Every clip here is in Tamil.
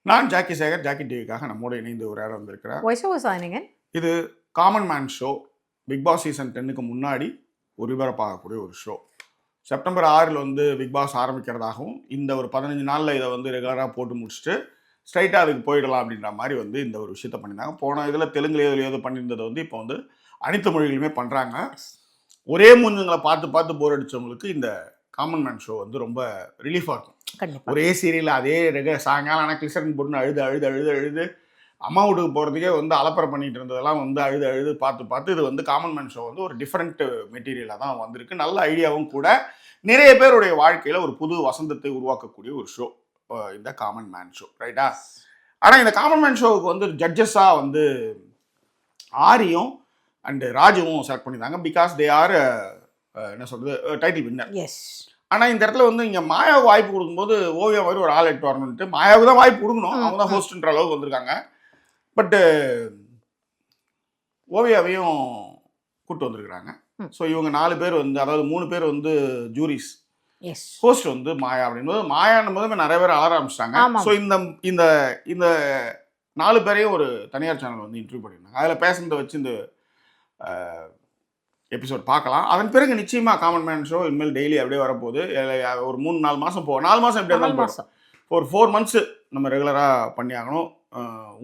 நான் ஜாக்கி சேகர், ஜாக்கி டிவிக்காக நம்மோடு இணைந்து உரையாட வந்திருக்கிறேன். இது common man show. Bigg Boss season 10க்கு முன்னாடி ஒளிபரப்பாகக்கூடிய ஒரு ஷோ. செப்டம்பர் 6 வந்து பிக் பாஸ் ஆரம்பிக்கிறதாகவும் இந்த ஒரு 15 நாளில் இதை வந்து ரெகுலராக போட்டு முடிச்சுட்டு ஸ்ட்ரைட்டாக அதுக்கு போயிடலாம் அப்படின்ற மாதிரி வந்து இந்த ஒரு விஷயத்த பண்ணியிருந்தாங்க. போன இதில் தெலுங்குலேயோ பண்ணியிருந்ததை வந்து இப்போ வந்து அனைத்து மொழிகளுமே பண்ணுறாங்க. ஒரே மூஞ்சுங்களை பார்த்து பார்த்து போர் அடித்தவங்களுக்கு இந்த காமன் மேன் ஷோ வந்து ரொம்ப ரிலீஃபாக இருக்கும். ஒரே சீரியல் அதே சாயங்காலம் ஆனால் கிளிசரன் போட்டுன்னு அழுது அம்மா வீட்டுக்கு போகிறதுக்கே வந்து அலப்பறை பண்ணிட்டு இருந்ததெல்லாம் வந்து அழுது பார்த்து இது வந்து காமன் மேன் ஷோ வந்து ஒரு டிஃப்ரெண்ட் மெட்டீரியலாக தான் வந்திருக்கு. நல்ல ஐடியாவும் கூட. நிறைய பேருடைய வாழ்க்கையில் ஒரு புது வசந்தத்தை உருவாக்கக்கூடிய ஒரு ஷோ இந்த காமன் மேன் ஷோ, ரைட்டா? ஆனால் இந்த காமன் மேன் ஷோவுக்கு வந்து ஜட்ஜஸாக வந்து ஆரியும் அண்ட் ராஜுவும் செலக்ட் பண்ணியிருந்தாங்க. பிகாஸ் தே ஆர் என்ன சொல்கிறது டைட்டில் வின்னர். ஆனால் இந்த இடத்துல வந்து இங்கே மாயாவுக்கு வாய்ப்பு கொடுக்கும்போது ஓவியா மாதிரி ஒரு ஆள் எட்டு வரணுன்ட்டு மாயாவுக்கு தான் வாய்ப்பு கொடுக்கணும். அவங்க தான் ஹோஸ்ட்ன்ற அளவுக்கு வந்திருக்காங்க. பட்டு ஓவியாவையும் கூப்பிட்டு வந்திருக்கிறாங்க. ஸோ இவங்க 4 பேர் வந்து, அதாவது 3 பேர் வந்து ஜூரிஸ், ஹோஸ்ட் வந்து மாயா அப்படின்போது மாயான்னு போது நிறைய பேர் அலர ஆரம்பிச்சிட்டாங்க. ஸோ இந்த இந்த 4 பேரையும் ஒரு தனியார் சேனல் வந்து இன்டர்வியூ பண்ணியிருந்தாங்க. அதில் பேசுனதை வச்சு இந்த எபிசோட் பார்க்கலாம். அதன் பிறகு நிச்சயமாக காமன் மேன் ஷோ இனிமேல் டெய்லி அப்படியே வரப்போகுது. ஒரு 3-4 மாதம் 4 மாதம் எப்படி இருந்தாலும் போகும். ஒரு 4 மந்த்ஸ் நம்ம ரெகுலராக பண்ணி ஆகணும்.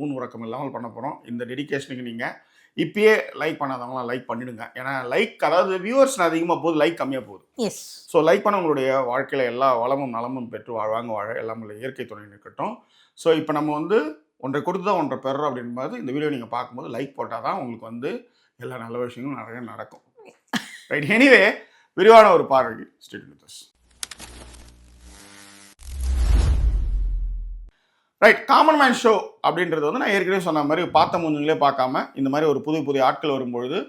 ஊன் உறக்கம் இல்லாமல் பண்ண போகிறோம். இந்த டெடிக்கேஷனுக்கு நீங்கள் இப்பயே லைக் பண்ணாதவங்களாம் லைக் பண்ணிடுங்க. ஏன்னா லைக், அதாவது வியூவர்ஸ் அதிகமாக போகுது, லைக் கம்மியாக போகுது. ஸோ லைக் பண்ண உங்களுடைய வாழ்க்கையில் எல்லா வளமும் நலமும் பெற்று வாழ எல்லாம் உள்ள இயற்கை துணை இருக்கட்டும். ஸோ இப்போ நம்ம வந்து ஒன்றை கொடுத்து தான் ஒன்றை பெறுறோம் அப்படின்போது இந்த வீடியோ நீங்கள் பார்க்கும்போது லைக் போட்டால் தான் உங்களுக்கு வந்து எல்லா நல்ல விஷயங்களும் நிறைய நடக்கும். ரைட், எனிவே விரிவான ஒரு பார்வைக்கு state with us. Right, common man show அப்படின்றது வந்து நான் ஏற்கனவே சொன்ன மாதிரி பார்த்த மூஞ்சிலே பார்க்காம இந்த மாதிரி ஒரு புதிய ஆட்கள் வரும்பொழுது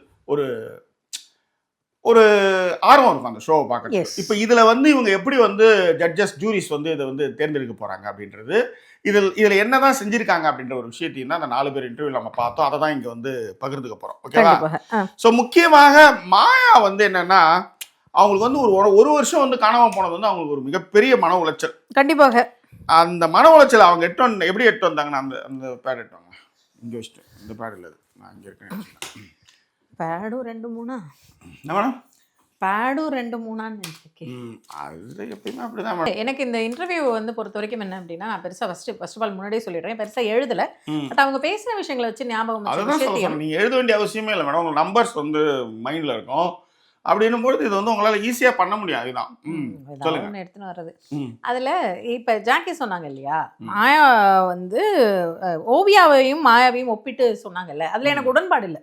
ஒரு ஆர்வம் இருக்கும் அந்த ஷோவை பார்க்க. இப்போ இதில் வந்து இவங்க எப்படி வந்து ஜட்ஜஸ் ஜூரிஸ் வந்து இதை வந்து தேர்ந்தெடுக்க போகிறாங்க அப்படின்றது, இதில் என்ன தான் செஞ்சுருக்காங்க அப்படின்ற ஒரு விஷயத்தையும் தான் அந்த 4 பேர் இன்டர்வியூ நம்ம பார்த்தோம். அதை தான் இங்கே வந்து பகிர்ந்துக்க போகிறோம். ஓகேவா? ஸோ முக்கியமாக மாயா வந்து என்னென்னா, அவங்களுக்கு வந்து ஒரு வருஷம் வந்து காணாமல் போனது வந்து அவங்களுக்கு ஒரு மிகப்பெரிய மன உளைச்சல். கண்டிப்பாக அந்த மன உளைச்சல் அவங்க எப்படி எட்டு வந்தாங்கன்னா, அந்த பேட் எட்டுவாங்க இங்கே வச்சுட்டு, இந்த பேட் இல்லை, நான் இங்கே இருக்கேன். பேடும் 2-3 அது எப்பயுமே அப்படிதான். எனக்கு இந்த இன்டர்வியூ வந்து பொறுத்த வரைக்கும் என்ன அப்படின்னா, பெருசா ஃபர்ஸ்ட் ஆஃப் ஆல் முன்னாடியே சொல்லிடுறேன், பெருசா எழுதல. பட் அவங்க பேசின விஷயங்களை வச்சு ஞாபகம் நீங்க எழுத வேண்டிய அவசியமே இல்லை மேடம். உங்க நம்பர்ஸ் வந்து மைண்ட்ல இருக்கும். அப்படின்னும்போது இது வந்து உங்களால ஈஸியா பண்ண முடியும். அதுதான் எடுத்துன்னு வர்றது. அதுல இப்ப ஜாக்கி சொன்னாங்க இல்லையா, மாயா வந்து ஓவியாவையும் மாயாவையும் ஒப்பிட்டு சொன்னாங்கல்ல, அதுல எனக்கு உடன்பாடு இல்லை.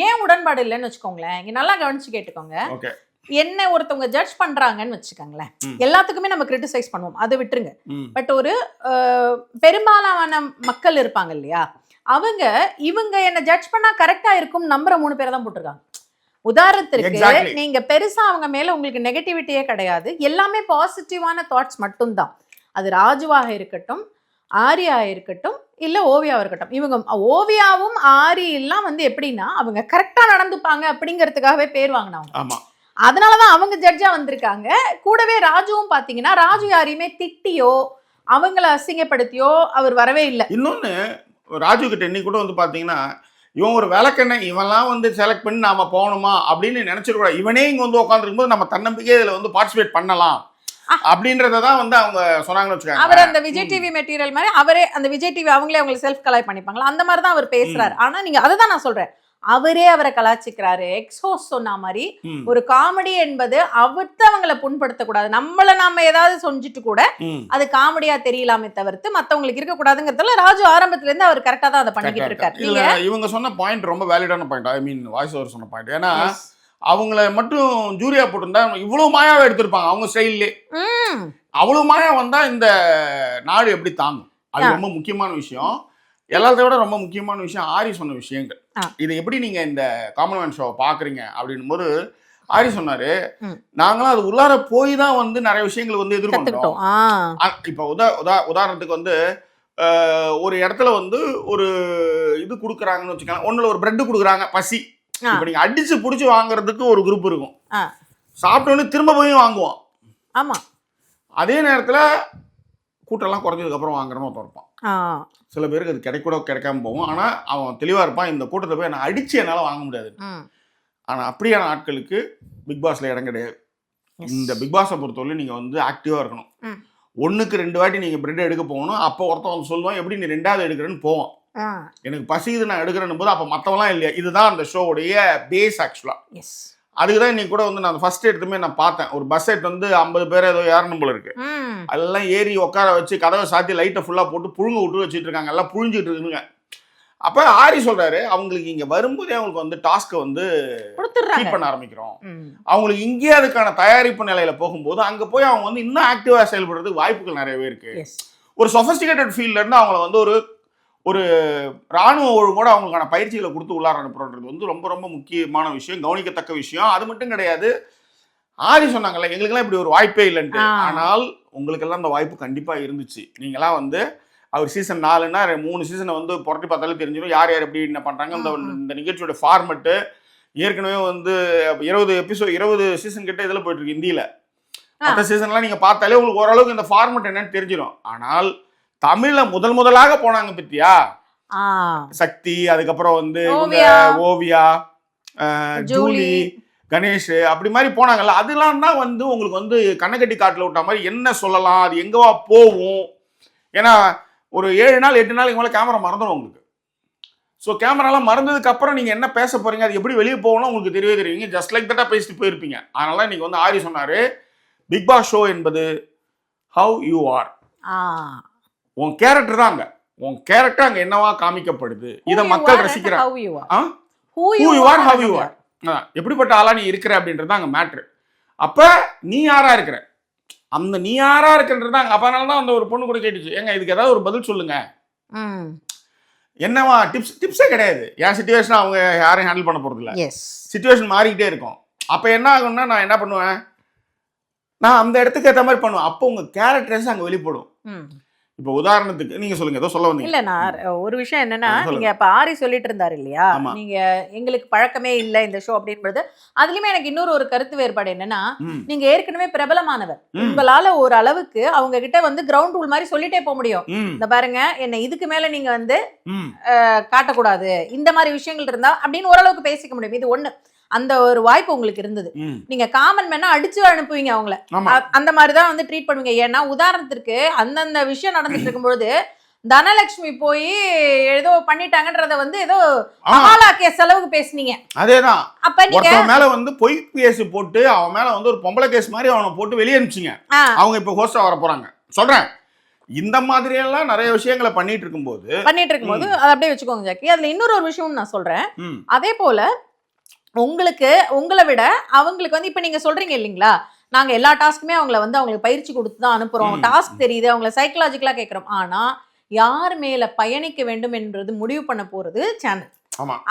ஏன் உடன்பாடு இல்லைன்னு வச்சுக்கோங்களேன், இங்க நல்லா கவனிச்சு கேட்டுக்கோங்க. என்ன ஒருத்தவங்க ஜட்ஜ் பண்றாங்கன்னு வச்சுக்கோங்களேன், எல்லாத்துக்குமே நம்ம கிரிட்டிசைஸ் பண்ணுவோம், அதை விட்டுருங்க. பட் ஒரு பெரும்பாலான மக்கள் இருப்பாங்க இல்லையா, இவங்க என்ன ஜட்ஜ் பண்ணா கரெக்டா இருக்கும் நம்புற 3 பேரை தான் போட்டிருக்காங்க. உதாரணத்திற்கு நீங்க பெருசா அவங்க மேல உங்களுக்கு நெகட்டிவிட்டியே கிடையாது, எல்லாமே பாசிட்டிவான தாட்ஸ் மட்டும்தான். அது ராஜுவாக இருக்கட்டும், ஆரியா இருக்கட்டும், இல்ல ஓவியாவா இருக்கட்டும். இவங்க ஓவியாவும் ஆரி எல்லாம் வந்து எப்படின்னா அவங்க கரெக்டா நடந்துப்பாங்க அப்படிங்கிறதுக்காகவே பேர் வாங்கினவங்க. அதனாலதான் அவங்க ஜட்ஜா வந்திருக்காங்க. கூடவே ராஜுவும் பாத்தீங்கன்னா, ராஜு யாரையுமே திட்டியோ அவங்கள அசிங்கப்படுத்தியோ அவர் வரவே இல்லை. இன்னொன்னு, ராஜு கிட்ட இன்னைக்கு கூட வந்து பாத்தீங்கன்னா, இவன் ஒரு விளக்கெண்ண, இவெல்லாம் வந்து செலக்ட் பண்ணி நாம போகணுமா அப்படின்னு நினைச்சிருக்கூடாது. இவனே இங்க வந்து உட்காந்துருக்கும் போது நம்ம தன்னம்பிக்கையே இதுல வந்து பார்ட்டிசிபேட் பண்ணலாம் அப்படின்றதான் வந்து அவங்க சொன்னாங்கன்னு வச்சுக்காங்க. அவர் அந்த விஜய் டிவி மெட்டீரியல் மாதிரி அவரே அந்த விஜய் டிவி அவங்களே அவங்களுக்கு செல்ஃப் கலாய் பண்ணிப்பாங்களா, அந்த மாதிரி தான் அவர் பேசுறாரு. ஆனா நீங்க அதை தான் நான் சொல்றேன், அவரே அவரை கலாச்சிக்கிறாரு. எக்ஸ்ஹோஸ் சொன்ன மாதிரி ஒரு காமெடி என்பது அவங்களை புண்படுத்தக்கூடாது. நாம ஏதாவது செஞ்சுட்டு கூட அது காமெடியா தெரியலாமே தவிர்த்து மத்தவங்களுக்கு இருக்கக்கூடாதுங்கிறதுல ராஜு ஆரம்பத்துல இருந்து அவர் கரெக்டா தான் அதை பண்ணிக்கிட்டு இருக்காரு. இவங்க சொன்ன பாயிண்ட் ரொம்ப வேலிடான பாயிண்ட். ஐ மீன் வாய்ஸ் ஓவர் சொன்ன பாயிண்ட். ஏன்னா அவங்கள மட்டும் ஜூரியா போட்டிருந்தா இவ்வளவு மாயாவை எடுத்திருப்பாங்க அவங்க ஸ்டைல்லே. அவ்வளவு மாயா வந்தா இந்த நாடு எப்படி தாங்கும்? அது ரொம்ப முக்கியமான விஷயம். எல்லாத்தையும் விட ரொம்ப முக்கியமான விஷயம் ஆரி சொன்ன விஷயங்கள். இதை எப்படி நீங்க இந்த காமன் மேன் ஷோவை பாக்குறீங்க அப்படின்னும் போது ஆரி சொன்னாரு, நாங்களாம் அது உள்ளார போய் தான் வந்து நிறைய விஷயங்கள் வந்து எதிர்கொண்டோம். இப்ப உதாரணத்துக்கு வந்து ஒரு இடத்துல வந்து ஒரு இது கொடுக்குறாங்கன்னு வச்சுக்கலாம், ஒண்ணுல ஒரு பிரெட் கொடுக்குறாங்க, பசி. இப்ப நீங்க அடிச்சு புடிச்சு வாங்குறதுக்கு ஒரு குரூப் இருக்கும், சாப்பிட்டோன்னு திரும்ப போய் வாங்குவோம். ஆமா, அதே நேரத்துல கூட்டம்லாம் குறைஞ்சதுக்கு அப்புறம் வாங்குறோம் ஒருத்தன் இருப்பான். சில பேருக்கு அது கிடைக்கூட கிடைக்காம போகும். ஆனால் அவன் தெளிவாக இருப்பான், இந்த கூட்டத்தை போய் நான் அடித்து என்னால் வாங்க முடியாது. ஆனால் அப்படியான ஆட்களுக்கு பிக் பாஸில் இடம் கிடையாது. இந்த பிக் பாஸை பொறுத்தவரை நீங்கள் வந்து ஆக்டிவாக இருக்கணும். 1க்கு 2 வாட்டி நீங்கள் பிரெட் எடுக்க போகணும். அப்போ ஒருத்தன் வந்து சொல்லுவான், எப்படி நீ 2வது எடுக்கிறேன்னு போவான். எனக்கு பசிக்குது நான் எடுக்கிறேன்னு போது அப்போ மற்றவெல்லாம் இல்லையா. இதுதான் அந்த ஷோவுடைய பேஸ் ஆக்சுவலாக. அதுக்கு தான் இன்னைக்கு கூட வந்து நான் ஃபர்ஸ்ட் எடுத்துமே நான் பார்த்தேன். ஒரு பஸ் செட் வந்து 50 பேர் ஏதோ ஏறணும் போல இருக்கு. அதெல்லாம் ஏறி உட்கார வச்சு கதவை சாத்தி லைட்டை ஃபுல்லாக போட்டு புழுங்க விட்டு வச்சுட்டு இருக்காங்க. எல்லாம் புழிஞ்சிட்டு இருக்குங்க. அப்போ ஆரி சொல்றாரு, அவங்களுக்கு இங்கே வரும்போதே அவங்களுக்கு வந்து டாஸ்க்கை வந்து கீப் பண்ண ஆரம்பிக்கிறோம். அவங்களுக்கு இங்கேயே அதுக்கான தயாரிப்பு நிலையில போகும்போது அங்கே போய் அவங்க வந்து இன்னும் ஆக்டிவாக செயல்படுறதுக்கு வாய்ப்புகள் நிறையவே இருக்கு. ஒரு சொஃபஸ்டிகேட்டட் ஃபீல்ட்ல இருந்து அவங்கள வந்து ஒரு ராணுவ ஒழுங்கோட அவங்களுக்கான பயிற்சிகளை கொடுத்து உள்ளார அனுப்புறது வந்து ரொம்ப ரொம்ப முக்கியமான விஷயம், கவனிக்கத்தக்க விஷயம். அது மட்டும் கிடையாது, ஆரி சொன்னாங்கல்ல எங்களுக்கெல்லாம் இப்படி ஒரு வாய்ப்பே இல்லைன்ட்டு. ஆனால் உங்களுக்கெல்லாம் அந்த வாய்ப்பு கண்டிப்பாக இருந்துச்சு. நீங்களாம் வந்து அவர் சீசன் 4ன்னா 3 சீசனை வந்து புரட்டி பார்த்தாலே தெரிஞ்சிடும் யார் யார் எப்படி என்ன பண்ணுறாங்க. இந்த நிகழ்ச்சியோட ஃபார்மெட்டு ஏற்கனவே வந்து 20 சீசன் கிட்ட இதில் போயிட்டு இருக்கு ஹிந்தியில். மற்ற சீசன்லாம் நீங்கள் பார்த்தாலே உங்களுக்கு ஓரளவுக்கு இந்த ஃபார்மெட் என்னன்னு தெரிஞ்சிடும். ஆனால் தமிழ்ல முதலாக போனாங்க பத்தியா, சக்தி, அதுக்கப்புறம் வந்து ஓவியா, ஜூலி, கணேஷ், அப்படி மாதிரி போனாங்கல்ல. அதெல்லாம் தான் வந்து உங்களுக்கு வந்து கண்ணக்கட்டி காட்டில் விட்ட மாதிரி என்ன சொல்லலாம், அது எங்கவா போகும். ஏன்னா ஒரு 7 நாள் 8 நாளைக்கு மேலே கேமரா மறந்துடும் உங்களுக்கு. ஸோ கேமராலாம் மறந்ததுக்கு அப்புறம் நீங்கள் என்ன பேச போறீங்க, அது எப்படி வெளியே போகணும் உங்களுக்கு தெரியவே தெரியுங்க. ஜஸ்ட் லைக் தட்டா பேசிட்டு போயிருப்பீங்க. அதனால இன்னைக்கு வந்து ஆரி சொன்னாரு, பிக் பாஸ் ஷோ என்பது ஹவ் யூ ஆர். உன் கேரக்டர் தான் அங்க, உன் கேரக்டர் அங்க என்னவா காமிக்கப்படுது, இதை மக்கள் ரசிக்கிறாங்க. எப்படிப்பட்ட ஆளா நீ இருக்கிற அப்படின்றது அங்க மேட்ரு. அப்ப நீ யாரா இருக்கிற, அந்த நீ யாரா இருக்குன்றது அங்க. அப்பனால தான் அந்த ஒரு பொண்ணு கூட கேட்டுச்சு, ஏங்க இதுக்கு ஏதாவது ஒரு பதில் சொல்லுங்க, என்னவா டிப்ஸே கிடையாது. என் சிச்சுவேஷன் அவங்க யாரையும் ஹேண்டில் பண்ண போறது இல்லை. சிச்சுவேஷன் மாறிக்கிட்டே இருக்கும். அப்ப என்ன ஆகும்னா நான் என்ன பண்ணுவேன், நான் அந்த இடத்துக்கு ஏற்ற மாதிரி பண்ணுவேன். அப்போ உங்க கேரக்டர்ஸ் அங்க வெளிப்படும். இப்போ உதாரணத்துக்கு நீங்க சொல்லுங்க, ஏதோ சொல்ல வந்தீங்க. இல்ல நான் ஒரு விஷயம் என்னன்னா, நீங்க இப்ப ஆரி சொல்லிட்டு இருந்தாரு இல்லையா, நீங்க எங்களுக்கு பழக்கமே இல்ல இந்த ஷோ அப்படின்றது. அதுலயுமே எனக்கு இன்னொரு கருத்து வேறுபாடு என்னன்னா, நீங்க ஏற்கனவே பிரபலமானவர், உங்களால ஒரு அளவுக்கு அவங்க கிட்ட வந்து கிரவுண்ட் ரூல் மாதிரி சொல்லிட்டே போக முடியும். இந்த பாருங்க என்ன இதுக்கு மேல நீங்க வந்து காட்டக்கூடாது, இந்த மாதிரி விஷயங்கள் இருந்தா அப்படின்னு ஓரளவுக்கு பேசிக்க முடியும். இது ஒண்ணு. அந்த ஒரு வாய்ப்பு உங்களுக்கு இருந்தது. நீங்க காமன் மேனா அடிச்சு அனுப்புவீங்க அவங்கள, அந்த மாதிரிதான் வந்து ட்ரீட் பண்ணுவீங்க. ஏன்னா உதாரணத்திற்கு அந்தந்த விஷயம் நடந்துட்டு இருக்கும்போது தனலட்சுமி போய் ஏதோ பண்ணிட்டாங்கன்றத வந்து ஏதோ மகாலா கேஸ் அளவுக்கு பேசுனீங்க. அதேதான். அப்ப நீங்க மேல வந்து பொய் கேஸ் போட்டு அவன் மேல வந்து ஒரு பொம்பளை கேஸ் மாதிரி அவனை போட்டு வெளியே அனுப்பிச்சிங்க. அவங்க இப்ப ஹோஸ்டா வர போறாங்க சொல்றேன். இந்த மாதிரி எல்லாம் நிறைய விஷயங்களை பண்ணிட்டு இருக்கும்போது அதை அப்படியே வச்சுக்கோங்க ஜாக்கி. அதுல இன்னொரு விஷயம் நான் சொல்றேன். அதே போல உங்களை விட அவங்களுக்கு வந்து இப்ப நீங்க சொல்றீங்க இல்லைங்களா, நாங்க எல்லா டாஸ்க்குமே அவங்களுக்கு பயிற்சி கொடுத்து தான் அனுப்புறோம், டாஸ்க் தெரியுது, அவங்கள சைக்கலாஜிக்கலா கேட்கிறோம். ஆனா யார் மேல பயணிக்க வேண்டும் என்பது முடிவு பண்ண போறது சேனல்.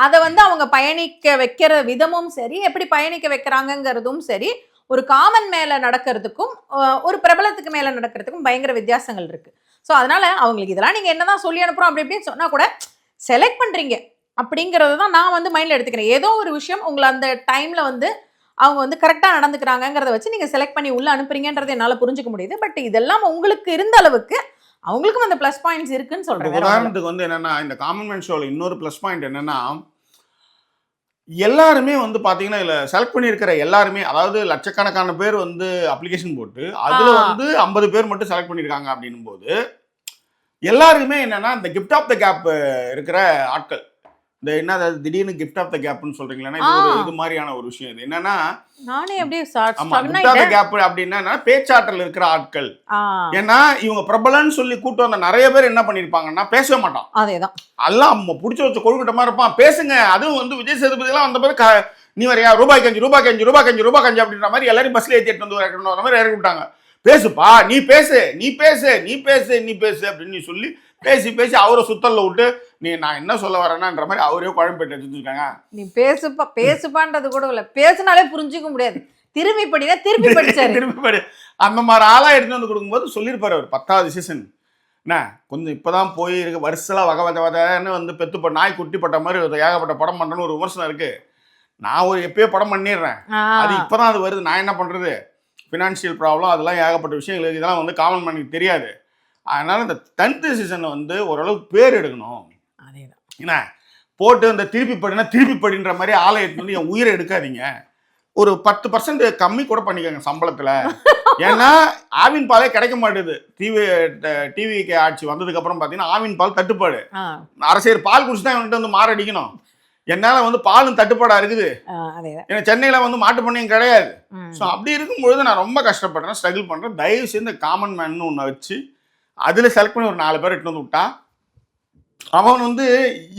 அதை வந்து அவங்க பயணிக்க வைக்கிற விதமும் சரி, எப்படி பயணிக்க வைக்கிறாங்கிறதும் சரி, ஒரு காமன் மேல நடக்கிறதுக்கும் ஒரு பிரபலத்துக்கு மேல நடக்கிறதுக்கும் பயங்கர வித்தியாசங்கள் இருக்கு. ஸோ அதனால அவங்களுக்கு இதெல்லாம் நீங்க என்னதான் சொல்லி அனுப்புறோம் அப்படி இப்படின்னு சொன்னா கூட செலக்ட் பண்றீங்க அப்படிங்கறது தான் நான் வந்து மைண்ட்ல எடுத்துக்கிறேன். ஏதோ ஒரு விஷயம் உங்களை அந்த டைம்ல வந்து அவங்க வந்து கரெக்டா நடந்துக்கிறாங்கிறத வச்சு நீங்க செலக்ட் பண்ணி உள்ள அனுப்புறீங்கன்றது என்னால புரிஞ்சுக்க முடியுது. பட் இதெல்லாம் உங்களுக்கு இருந்த அளவுக்கு அவங்களுக்கும் அந்த பிளஸ் பாயிண்ட்ஸ் இருக்குன்னு சொல்றேன். உதாரணத்துக்கு வந்து என்னன்னா, இந்த காமன் மேன் ஷோல இன்னொரு பிளஸ் பாயிண்ட் என்னன்னா, எல்லாருமே வந்து பாத்தீங்கன்னா இதுல செலக்ட் பண்ணியிருக்கிற எல்லாருமே, அதாவது லட்சக்கணக்கான பேர் வந்து அப்ளிகேஷன் போட்டு அதுல வந்து 50 பேர் மட்டும் செலக்ட் பண்ணியிருக்காங்க அப்படின்னும் போது எல்லாருமே என்னன்னா இந்த கிஃப்ட் ஆஃப் த கேப் இருக்கிற ஆட்கள். இந்த என்ன திடீர்னு கிஃப்ட் ஆஃப் த கேப்னு சொல்றீங்களா, இது மாதிரியான ஒரு விஷயம். இது என்னன்னா, நானே அப்படியே கிஃப்ட் ஆஃப் த கேப் அப்படின்னா பேச்சாற்றல் இருக்கிற ஆட்கள். ஏன்னா இவங்க பிரபலன்னு சொல்லி கூட்டு வந்த நிறைய பேர் என்ன பண்ணிருப்பாங்கன்னா பேசவே மாட்டான். அதேதான் எல்லாம் புடிச்சு வச்ச கொழுக்கிட்ட மாதிரி இருப்பான். பேசுங்க. அதுவும் வந்து விஜய் சேதுபதி எல்லாம் வந்த பிறகு நீ வரையா ரூபாய்க்கு 5 அப்படின்ற மாதிரி எல்லாரும் பஸ்ல ஏற்றிட்டு வந்து அந்த மாதிரி இறக்கி விட்டாங்க. பேசுப்பா, நீ பேசு அப்படின்னு நீ சொல்லி பேசி அவரை சுத்தல்ல விட்டு நான் என்ன சொல்ல வரேன்னான்ற மாதிரி அவரே குழம்பு வச்சுருக்காங்க. நீ பேசுப்பான்றது கூட இல்ல, பேசினாலே புரிஞ்சுக்க முடியாது. திரும்பி படி அந்த மாதிரி ஆளா எடுத்து வந்து கொடுக்கும்போது சொல்லியிருப்பாரு அவர் 10வது சீசன் என்ன கொஞ்சம் இப்பதான் போய் இருக்கு வருஷலாம் வகன்னு வந்து பெத்து நாய் குட்டி பட்ட மாதிரி ஏகப்பட்ட படம் பண்றேன்னு ஒரு விமர்சனம் இருக்கு. நான் ஒரு எப்பயோ படம் பண்ணிடுறேன், அது இப்பதான் அது வருது. நான் என்ன பண்றது, ஃபினான்ஷியல் ப்ராப்ளம் அதெல்லாம் ஏகப்பட்ட விஷயங்கள் இதெல்லாம் வந்து காமன் மேனுக்கு தெரியாது. அதனால இந்த 10th சீசனை வந்து ஓரளவுக்கு பேர் எடுக்கணும். அதேதான் என்ன போட்டு அந்த திருப்பி படின்ற மாதிரி ஆளை எடுத்து வந்து என் உயிரை எடுக்காதீங்க. ஒரு 10% கம்மி கூட பண்ணிக்கோங்க சம்பளத்துல. ஏன்னா ஆவின் பாலே கிடைக்க மாட்டேது. டிவிக்கு ஆட்சி வந்ததுக்கு அப்புறம் பாத்தீங்கன்னா ஆவின் பால் தட்டுப்பாடு. அரசியல் பால் குடிச்சு தான் இவன்கிட்ட வந்து மாரடிக்கணும். என்னால வந்து பாலும் தட்டுப்பாடா இருக்குது. ஏன்னா சென்னையில வந்து மாட்டு பண்ணையும் கிடையாது. ஸோ அப்படி இருக்கும்பொழுது நான் ரொம்ப கஷ்டப்படுறேன், ஸ்ட்ரகிள் பண்றேன். தயவு செய்து இந்த காமன் மேன் ஒன்று வச்சு அதுல செலக்ட் பண்ணி ஒரு 4 பேர் எடுத்து வந்து விட்டா அவன் வந்து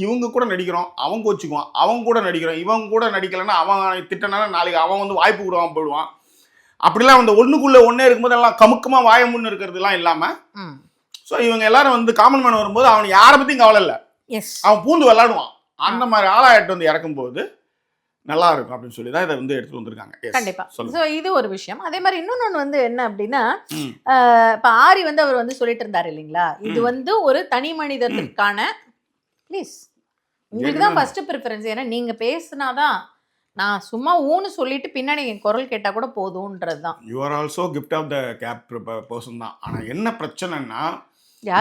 இவங்க கூட நடிக்கிறோம், அவன் கோச்சுக்குவான், அவங்க கூட நடிக்கிறோம், இவங்க கூட நடிக்கலைன்னா அவன் திட்டனால நாளைக்கு அவன் வந்து வாய்ப்பு கொடுவான் போயிடுவான். அப்படிலாம் வந்து ஒண்ணுக்குள்ள ஒன்னே இருக்கும்போது எல்லாம் கமுக்கமா வாய முன்னு இருக்கிறதுலாம் இல்லாம ஸோ இவங்க எல்லாரும் வந்து காமன் மேன் வரும்போது அவன் யாரை பத்தியும் கவலை இல்லை, அவன் பூந்து விளையாடுவான். அந்த மாதிரி ஆளாயிட்டு வந்து இறக்கும் போது நல்லா இருக்கும் அப்படின்னு சொல்லி தான் இதை வந்து எடுத்து வந்திருக்காங்க. கண்டிப்பா. ஸோ இது ஒரு விஷயம். அதே மாதிரி இன்னொன்னு வந்து என்ன அப்படின்னா, இப்ப ஆரி வந்து அவர் வந்து சொல்லிட்டு இருந்தாரு இல்லைங்களா, இது வந்து ஒரு தனி மனிதத்துக்கான ப்ளீஸ் உங்களுக்கு தான் ஃபர்ஸ்ட் ப்ரிஃபரன்ஸ். ஏன்னா நீங்க பேசினாதான் நான் சும்மா ஊன்னு சொல்லிட்டு பின்னாடி என் குரல் கேட்டா கூட போதும்ன்றது தான். You are also gift of the gab person தான். ஆனா என்ன பிரச்சனைன்னா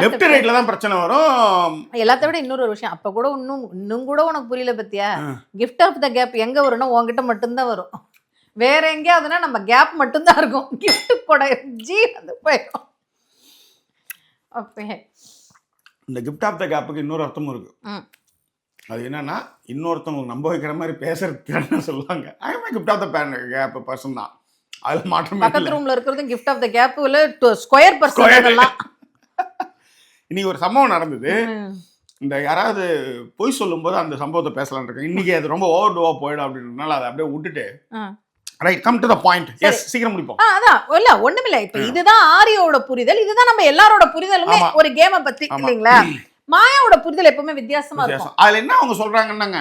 லெஃப்ட் ரைட்ல தான் பிரச்சனை வரும். எல்லாத்த விட இன்னொரு விஷயம், அப்ப கூட இன்னும் கூட உனக்கு புரியல பத்தியா, கிஃப்ட் ஆஃப் த கேப் எங்க வரும்னா உங்ககிட்ட மட்டும்தான் வரும். வேற எங்கேயாவதுன்னா நம்ம கேப் மட்டும்தான் இருக்கும், கிஃப்ட் கூட ஜி அது போயிடும். இந்த கிஃப்ட் ஆஃப் த கேப்புக்கு இன்னொரு அர்த்தமும் இருக்கு. அது என்னன்னா இன்னொருத்தவங்க நம்ப வைக்கிற மாதிரி பேசுறது சொல்லுவாங்க. A gift of the gab person தான். அதுல மாற்றம் பக்கத்து ரூம்ல இருக்கிறது gift of the gab square person. அதெல்லாம் இன்னைக்கு ஒரு சம்பவம் நடந்தது. இந்த யாராவது பொய் சொல்லும் போது அந்த சம்பவத்தை பேசலாம்னு இருக்கேன். இன்னைக்கு அது ரொம்ப ஓவர் டூவா போயிடும் அப்படின்றதுனால அதை அப்படியே விட்டுட்டு right come to the point. Yes சீக்கிரம் முடிப்போம். அதான் இல்ல ஒண்ணுமில்ல. இப்ப இதுதான் ஆரியோட புரிதல், இதுதான் நம்ம எல்லாரோட புரிதலுமே ஒரு கேமை பத்தி இல்லைங்களா. மாயாவோட புரிதல் எப்பவுமே வித்தியாசமா இருக்கும். அதுல என்ன அவங்க சொல்றாங்கன்னாங்க,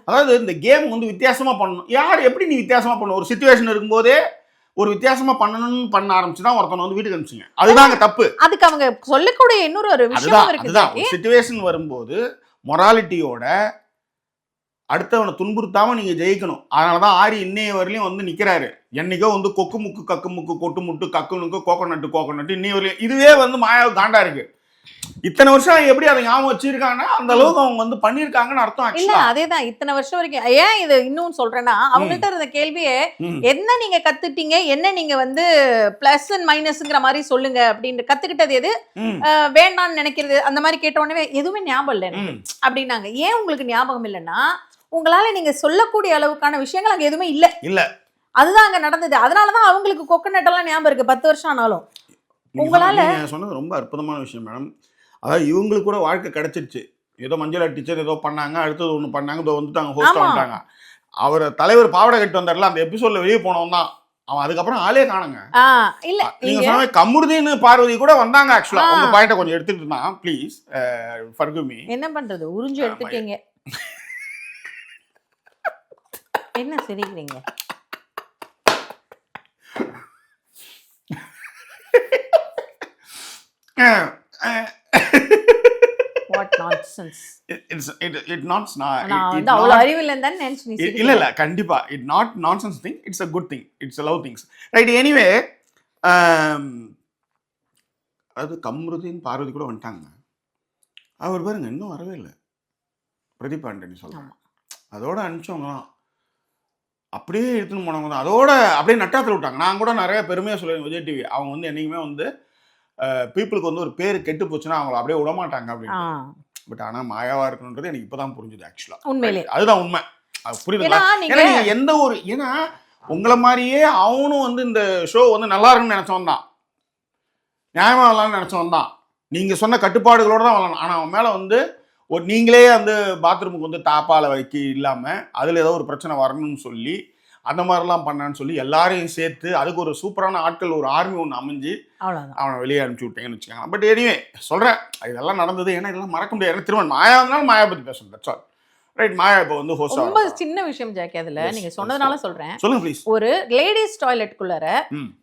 அதாவது இந்த கேம் வந்து வித்தியாசமா பண்ணணும். யார் எப்படி நீ வித்தியாசமா பண்ணணும், ஒரு சிச்சுவேஷன் இருக்கும்போதே ஒரு வித்தியாசமா பண்ணணும்னு பண்ண ஆரம்பிச்சுதான் ஒருத்தனை வந்து வீட்டுக்கு அனுப்பிச்சிங்க. அதுதாங்க தப்பு. அதுக்கு அவங்க சொல்லக்கூடிய இன்னொரு ஒரு விஷயம் இருக்கு. அதுதான் ஒரு சிச்சுவேஷன் வரும்போது மொராலிட்டியோட அடுத்தவனை துன்புறுத்தாம நீங்க ஜெயிக்கணும். அதனாலதான் ஆரி இன்னைய வரையிலும் வந்து நிக்கிறாரு. என்னைக்கோ வந்து கொக்கு முக்கு கக்கு முக்கு கொட்டு முட்டு கக்கு நுக்கு கோகோனட்டு இன்னைய வரையிலும் இதுவே வந்து மாயாவுக்கு காண்டா இருக்கு. இத்தனை வருஷம் எப்படி அதை ஞாபகம் வச்சிருக்காங்கன்னா அந்த அளவுக்கு அவங்க வந்து பண்ணிருக்காங்கன்னு அர்த்தம். இல்ல அதேதான் இத்தனை வருஷம் வரைக்கும். ஏன் இது இன்னும் சொல்றேன்னா, அவங்கள்ட்ட இருந்த கேள்வியே என்ன நீங்க கத்துட்டீங்க, என்ன நீங்க வந்து பிளஸ் அண்ட் மைனஸ்ங்கிற மாதிரி சொல்லுங்க அப்படின்னு கத்துக்கிட்டது எது, வேண்டாம்னு நினைக்கிறது அந்த மாதிரி கேட்ட உடனே எதுவுமே ஞாபகம் இல்லை எனக்கு அப்படின்னாங்க. ஏன் உங்களுக்கு ஞாபகம் இல்லைன்னா, உங்களால நீங்க சொல்லக்கூடிய அளவுக்கான விஷயங்கள் அங்க எதுவுமே இல்ல. அதுதான் அங்க நடந்தது. அதனாலதான் அவங்களுக்கு கோகனட் எல்லாம் ஞாபகம் இருக்கு 10 வருஷம் ஆனாலும். உங்களால சொன்னது ரொம்ப அற்புதமான விஷயம் மேடம். அதாவது இவங்களுக்கு கூட வாழ்க்கை கிடைச்சிருச்சு. ஏதோ மஞ்சளா டீச்சர் ஏதோ பண்ணாங்க, அடுத்தது ஒன்று பண்ணாங்க, இதோ வந்துட்டாங்க ஹோஸ்ட் வந்துட்டாங்க. அவர் தலைவர் பாவடை கட்டு வந்தார்ல, அந்த எபிசோட்ல வெளியே போனவன் தான் அவன். அதுக்கப்புறம் ஆளே காணுங்க. இல்ல நீங்க சொன்ன கமருதீன் பார்வதி கூட வந்தாங்க. ஆக்சுவலா உங்க பாயிண்ட கொஞ்சம் எடுத்துட்டு இருந்தான். Please forgive me. என்ன பண்றது, உறிஞ்சு எடுத்துட்டீங்க. என்ன சிரிக்கிறீங்க? What nonsense. It not அவ்வளவு அறிவில்லை தான் நினைச்சு இல்ல கண்டிப்பா it not nonsense thing. It's a good thing. It's a love things. Right. Anyway, அது கமருதீன் பார்வதி கூட வந்துட்டாங்க. அவர் பாருங்க இன்னும் வரவே இல்லை. பிரதீப் ஆண்டனி சொல்றாங்க. அதோட அனுப்பிச்சவங்களாம் அப்படியே எடுத்துன்னு போனவங்க தான். அதோட அப்படியே நட்டாத்துல விட்டாங்க. நான் கூட நிறைய பெருமையா சொல்லுவேன் விஜய் டிவி. அவங்க வந்து என்னைக்குமே வந்து பீப்புளுக்கு வந்து ஒரு பேர் கெட்டு போச்சுன்னா அவங்கள அப்படியே விடமாட்டாங்க அப்படின்னு. பட் ஆனா மாயாவா இருக்கணுன்றது எனக்கு இப்பதான் புரிஞ்சுது. ஆக்சுவலா உண்மையிலே அதுதான் உண்மை. புரியுதுங்களா? ஏன்னா நீங்க எந்த ஒரு ஏன்னா உங்களை மாதிரியே அவனும் வந்து இந்த ஷோ வந்து நல்லா இருக்குன்னு நினைச்சவன் தான், நியாயமா வரலாம்னு நினைச்சவன் தான். நீங்க சொன்ன கட்டுப்பாடுகளோட தான் வரலாம். ஆனா அவன் மேல வந்து ஒரு நீங்களே வந்து பாத்ரூமுக்கு வந்து தாப்பால வைக்க இல்லாம அதுல ஏதோ ஒரு பிரச்சனை வரணும்னு சொல்லி அந்த மாதிரிலாம் பண்ணான்னு சொல்லி எல்லாரையும் சேர்த்து அதுக்கு ஒரு சூப்பரான ஆட்கள் ஒரு ஆர்மி ஒன்று அமைஞ்சு அவனை வெளியே அனுப்பிச்சு விட்டீங்கன்னு வச்சுக்கோங்க. பட் எனிவே சொல்றேன், இதெல்லாம் நடந்தது. ஏன்னா இதெல்லாம் மறக்க முடியாது. திரும்ப மாயா இருந்தாலும் மாயா பத்தி பேசணும். That's all. ரைட். மாயா இப்போ வந்து ரொம்ப சின்ன விஷயம் ஜாக்கி. அதுல நீங்க சொன்னதுனால சொல்றேன். சொல்லுங்க ப்ளீஸ். ஒரு லேடிஸ் டாய்லெட்டுக்குள்ளார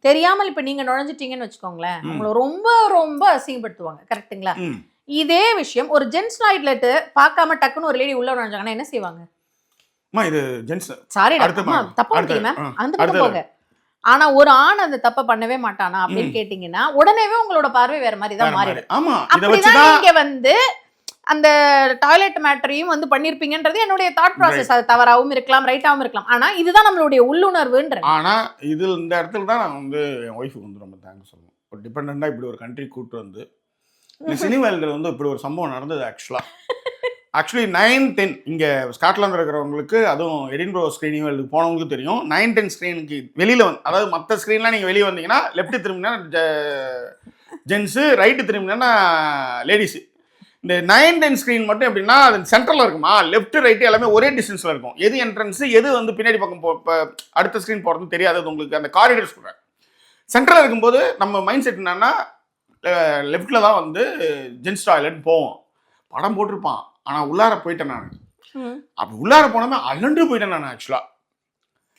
தெரியாமல் இப்ப நீங்க நுழைஞ்சிட்டீங்கன்னு வச்சுக்கோங்களேன், உங்களை ரொம்ப ரொம்ப அசிங்கப்படுத்துவாங்க. கரெக்டுங்களா? இதே விஷயம் ஒரு ஜென்ஸ் டாய்லெட் பார்க்காம டக்குன்னு ஒரு லேடி உள்ள நுழைஞ்சாங்கன்னா என்ன செய்வாங்க? இது ஜென்ஸ் சாரி தப்பு பண்ணிட்டீங்க. அந்த பக்கம் போங்க. ஆனா ஒரு ஆண் அந்த தப்ப பண்ணவே மாட்டானா அப்படின்னு கேட்டீங்கன்னா உடனேவே உங்களோட பார்வை வேற மாதிரி தான் மாறிடும். ஆமா, அப்படிதான் நீங்க வந்து அந்த டாய்லெட் மேட்டரையும் வந்து பண்ணிருப்பீங்கன்றது என்னுடைய தாட் ப்ராசஸ். அது தவறாவும் இருக்கலாம், ரைட்டாவும் இருக்கலாம். ஆனா இதுதான் நம்மளுடைய உள்ளுணர்வுன்ற. ஆனா இது இந்த இடத்துல தான் நான் வந்து என் ஒய்ஃபுக்கு வந்து ரொம்ப தேங்க்ஸ் சொல்லணும். ஒரு டிபெண்டா இப்படி ஒரு கண்ட்ரி கூட்டு வந்து சினிமாவில் வந்து இப்படி ஒரு சம்பவம் நடந்தது. ஆக்சுவலி 9-10 இங்க ஸ்காட்லாந்து இருக்கிறவங்களுக்கு, அதுவும் எடின்பரோ ஸ்கிரீனிங் வேர்ல்டுக்கு போனவங்களுக்கு தெரியும். 9-10 ஸ்கிரீனுக்கு வெளியில வந்து, அதாவது மற்ற ஸ்கிரீன்லாம் நீங்க வெளியே வந்தீங்கன்னா லெஃப்ட் திரும்பினா ஜென்ஸு, ரைட்டு திரும்பினா லேடிஸு. இந்த 9-10 ஸ்க்ரீன் மட்டும் எப்படின்னா அது சென்ட்ரலில் இருக்குமா, லெஃப்ட் ரைட்டு எல்லாமே ஒரே டிஸ்டன்ஸில் இருக்கும். எது என்ட்ரன்ஸு எது வந்து பின்னாடி பக்கம் இப்போ அடுத்த ஸ்க்ரீன் போகிறதுன்னு தெரியாது உங்களுக்கு. அந்த காரிடர் சொல்கிறேன். சென்ட்ரலில் இருக்கும்போது நம்ம மைண்ட் செட் என்னன்னா லெஃப்டில் தான் வந்து ஜென்ஸ் டாய்லெட் போவோம். படம் போட்டிருப்பான். ஆனால் உள்ளார போயிட்டேன் நான். அப்படி உள்ளார போனோமே அலண்டு போயிட்டேன் நான் ஆக்சுவலாக.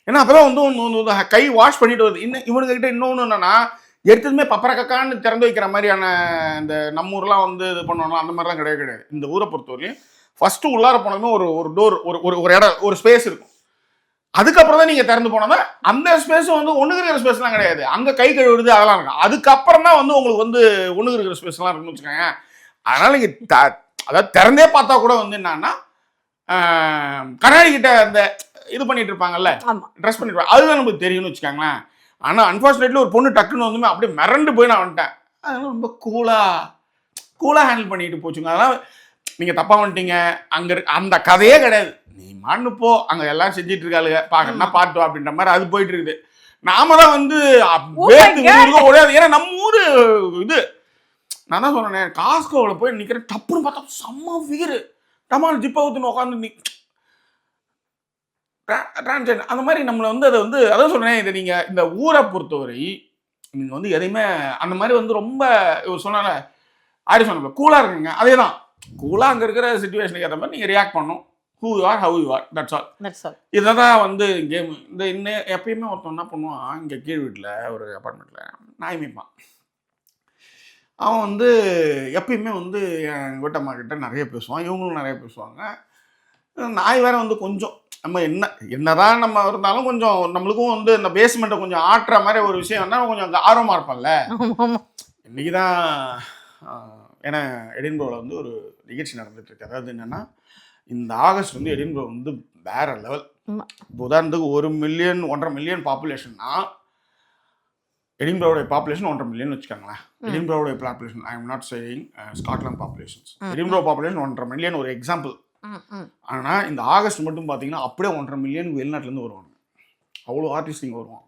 ஏன்னா அப்போ தான் வந்து கை வாஷ் பண்ணிட்டு வருது. இன்னும் இவனுக்கிட்ட இன்னொன்று என்னன்னா, எடுத்ததுமே பப்பரக்கான்னு திறந்து வைக்கிற மாதிரியான இந்த நம்ம ஊர்லாம் வந்து இது பண்ணுவாங்களா, அந்த மாதிரிலாம் கிடையாது. இந்த ஊரை பொறுத்தவரையும் ஃபஸ்ட்டு உள்ளார போனதுமே ஒரு டோர், ஒரு இடம், ஒரு ஸ்பேஸ் இருக்கும். அதுக்கப்புறம் தான் நீங்கள் திறந்து போனோம்னா அந்த ஸ்பேஸும் வந்து ஒன்றுக்கு இருக்கிற ஸ்பேஸ்லாம் கிடையாது. அங்கே கை கழுவுறது அதெல்லாம் இருக்கும். அதுக்கப்புறம் தான் வந்து உங்களுக்கு வந்து ஒன்றுக்கு இருக்கிற ஸ்பேஸ்லாம் இருக்குன்னு வச்சுக்கோங்க. அதனால் நீங்கள் அதாவது திறந்தே பார்த்தா கூட வந்து என்னன்னா கண்ணாடி கிட்ட அந்த இது பண்ணிட்டு இருப்பாங்கல்ல, ட்ரெஸ் பண்ணிட்டு இருப்பாங்க, அதுதான் நமக்கு தெரியும்னு வச்சுக்கோங்களேன். ஆனால் அன்ஃபார்ச்சுனேட்லி ஒரு பொண்ணு டக்குன்னு வந்துமே அப்படியே மிரண்டு போய் நான் வந்துட்டேன். அதெல்லாம் ரொம்ப கூலாக ஹேண்டில் பண்ணிட்டு போச்சுங்க. அதெல்லாம் நீங்கள் தப்பாக வந்துட்டீங்க, அங்கே அந்த கதையே கிடையாது. நீ மான்னு போ, அங்கே எல்லாம் செஞ்சிட்டு இருக்காளுங்க, பார்க்கணும்னா பாட்டு அப்படின்ற மாதிரி அது போயிட்டு இருக்குது. நாம தான் வந்து ஓடாது. ஏன்னா நம்ம ஊர் இது நான் தான் சொன்னேன், காஸ்கோவில் போய் நிற்கிறேன், டப்புன்னு பார்த்தா செம்ம வீடு, டமால் ஜிப்பை ஊற்றுன்னு உட்காந்து டிரான்ஸ்ஜெண்டர் அந்த மாதிரி நம்மளை வந்து அதை வந்து அதான் சொன்னேன். இதை நீங்கள் இந்த ஊரை பொறுத்தவரை நீங்கள் வந்து எதையுமே அந்த மாதிரி வந்து ரொம்ப சொன்னால ஆடி சொன்ன கூலாக இருக்குங்க. அதே தான் கூலாக அங்கே இருக்கிற சிச்சுவேஷனுக்கு ஏற்ற மாதிரி நீங்கள் ரியாக்ட் பண்ணணும். Who you are, how you R, that's all. இதை தான் வந்து கேமு. இந்த இன்னும் எப்பயுமே ஒருத்தன் என்ன பண்ணுவான், இங்கே கீழ் வீட்டில் ஒரு அப்பார்ட்மெண்ட்டில் நாய் மேய்ப்பான். அவன் வந்து எப்பயுமே வந்து என் வீட்டம்மா கிட்ட நிறைய பேசுவான், இவங்களும் நிறைய பேசுவாங்க. நாய் வேற வந்து கொஞ்சம் நம்ம என்னதான் நம்ம இருந்தாலும் கொஞ்சம் நம்மளுக்கும் வந்து இந்த பேஸ்மெண்ட்டை கொஞ்சம் ஆட்டுற மாதிரி ஒரு விஷயம் வந்தால் கொஞ்சம் ஆர்வமாக இருப்பான்ல. இன்னைக்கு தான் ஏன்னா எடின்பரோவில் வந்து ஒரு நிகழ்ச்சி நடந்துட்டு இருக்கு. அதாவது என்னன்னா, இந்த ஆகஸ்ட் வந்து எடின்பரோ வந்து வேற லெவல். இப்போ உதாரணத்துக்கு 1 மில்லியன் 1.5 மில்லியன் பாப்புலேஷன்னா எடின்பரோடைய பாப்புலேஷன் 1.5 மில்லியன் வச்சுக்கோங்களேன். எடின்பரோடைய population, I am not saying Scotland populations. Edinburgh population 1.5 million ஒரு எக்ஸாம்பிள். ஆனால் இந்த ஆகஸ்ட் மட்டும் பார்த்தீங்கன்னா அப்படியே 1.5 மில்லியன் வெளிநாட்டிலேருந்து வருவாங்க. அவ்வளோ ஆர்டிஸ்ட் இங்கே வருவான்.